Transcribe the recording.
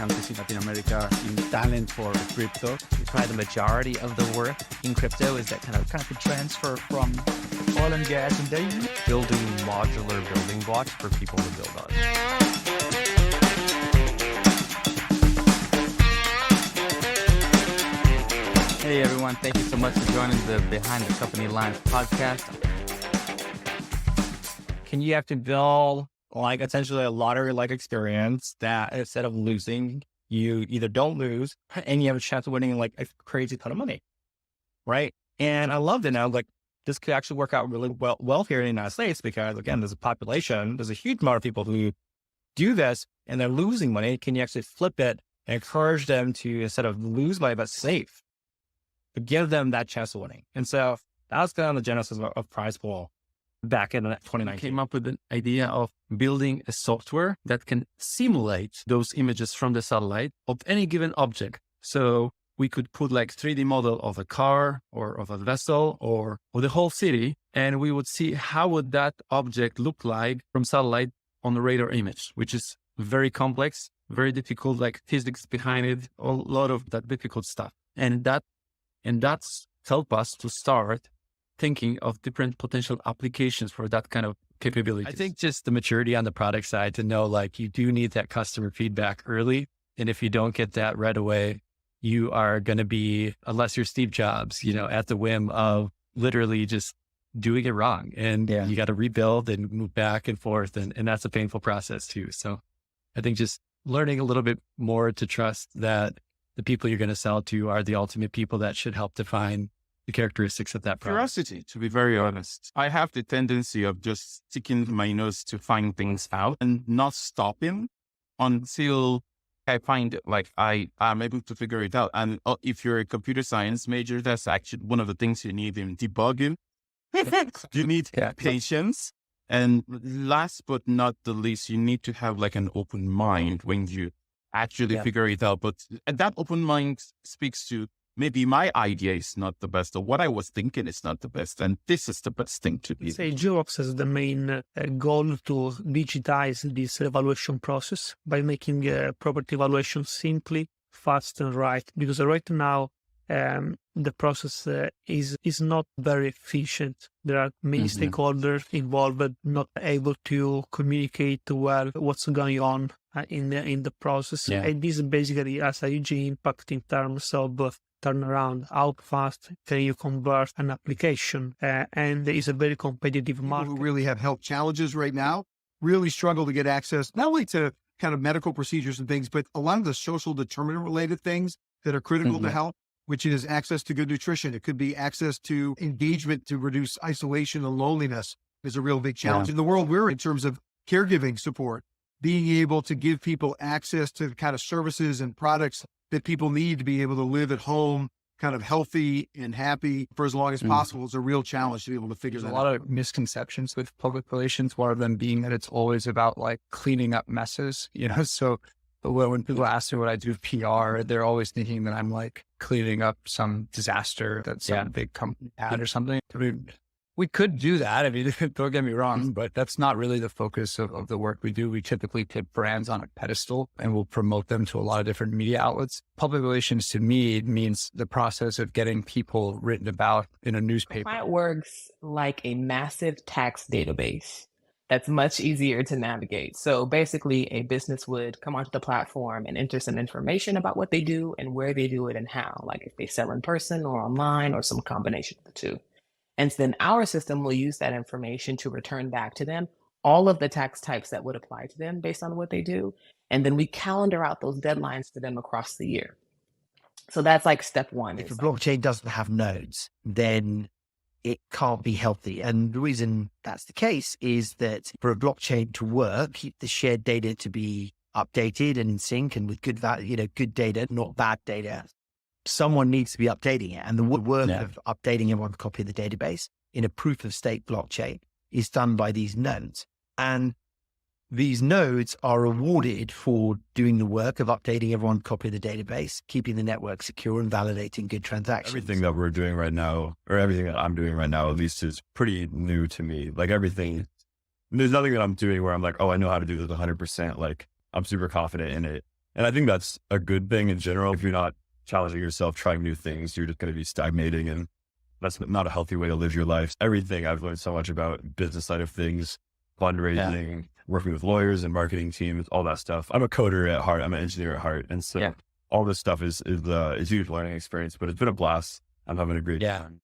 countries in Latin America in talent for crypto. It's probably the majority of the work in crypto is that kind of the transfer from oil and gas and data. Building modular building blocks for people to build on. Hey everyone, thank you so much for joining the Behind the Company Lines podcast. Can you have to build like essentially a lottery-like experience that instead of losing, you either don't lose and you have a chance of winning like a crazy ton of money, right? And I love it now. Like this could actually work out really well here in the United States because again, there's a huge amount of people who do this and they're losing money. Can you actually flip it and encourage them to, instead of lose money, but save, but give them that chance of winning? And so that was kind of the genesis of PrizePool back in 2019. I came up with an idea of building a software that can simulate those images from the satellite of any given object. So we could put like 3D model of a car or of a vessel or the whole city, and we would see how would that object look like from satellite on the radar image, which is very complex, very difficult, like physics behind it, a lot of that difficult stuff. And that's helped us to start thinking of different potential applications for that kind of capability. I think just the maturity on the product side to know like you do need that customer feedback early. And if you don't get that right away, you are going to be, unless you're Steve Jobs, at the whim of literally just doing it wrong. And you got to rebuild and move back and forth. And that's a painful process too. So I think just learning a little bit more to trust that the people you're going to sell to are the ultimate people that should help define the characteristics of that product. Curiosity, to be very honest. I have the tendency of just sticking my nose to find things out and not stopping until I find it, like I am able to figure it out. And if you're a computer science major, that's actually one of the things you need in debugging. You need patience. And last but not the least, you need to have like an open mind when you actually figure it out. But that open mind speaks to maybe my idea is not the best, or what I was thinking is not the best, and this is the best thing to be. Say Geowox has the main goal to digitize this evaluation process by making property evaluation simply, fast, and right. Because right now, the process is not very efficient. There are many stakeholders involved, but not able to communicate well what's going on in the process. And this basically has a huge impact in terms of turnaround, how fast can you convert an application, and it's a very competitive market. People who really have health challenges right now really struggle to get access, not only to kind of medical procedures and things, but a lot of the social determinant related things that are critical to health, which is access to good nutrition. It could be access to engagement to reduce isolation and loneliness is a real big challenge in the world we're in terms of caregiving support, being able to give people access to the kind of services and products that people need to be able to live at home, kind of healthy and happy for as long as possible is a real challenge to be able to figure that out. There's a lot of misconceptions with public relations, one of them being that it's always about like cleaning up messes, so when people ask me what I do with PR, they're always thinking that I'm like cleaning up some disaster that some big company had or something. I mean, we could do that. I mean, don't get me wrong, but that's not really the focus of the work we do. We typically put brands on a pedestal and we'll promote them to a lot of different media outlets. Public relations to me means the process of getting people written about in a newspaper. ComplYant works like a massive tax database that's much easier to navigate. So basically a business would come onto the platform and enter some information about what they do and where they do it and how, like if they sell in person or online or some combination of the two. And so then our system will use that information to return back to them all of the tax types that would apply to them based on what they do. And then we calendar out those deadlines for them across the year. So that's like step one. If a blockchain doesn't have nodes, then it can't be healthy. And the reason that's the case is that for a blockchain to work, keep the shared data to be updated and in sync and with good value, good data, not bad data. Someone needs to be updating it. And the work of updating everyone's copy of the database in a proof of stake blockchain is done by these nodes. And these nodes are rewarded for doing the work of updating everyone's copy of the database, keeping the network secure and validating good transactions. Everything that we're doing right now, or everything that I'm doing right now, at least is pretty new to me. Like everything, there's nothing that I'm doing where I'm like, oh, I know how to do this 100%. Like I'm super confident in it. And I think that's a good thing in general. If you're not challenging yourself, trying new things, you're just going to be stagnating, and that's not a healthy way to live your life. Everything I've learned so much about business side of things, fundraising, working with lawyers and marketing teams, all that stuff. I'm a coder at heart. I'm an engineer at heart. And so all this stuff is a huge learning experience, but it's been a blast. I'm having a great time.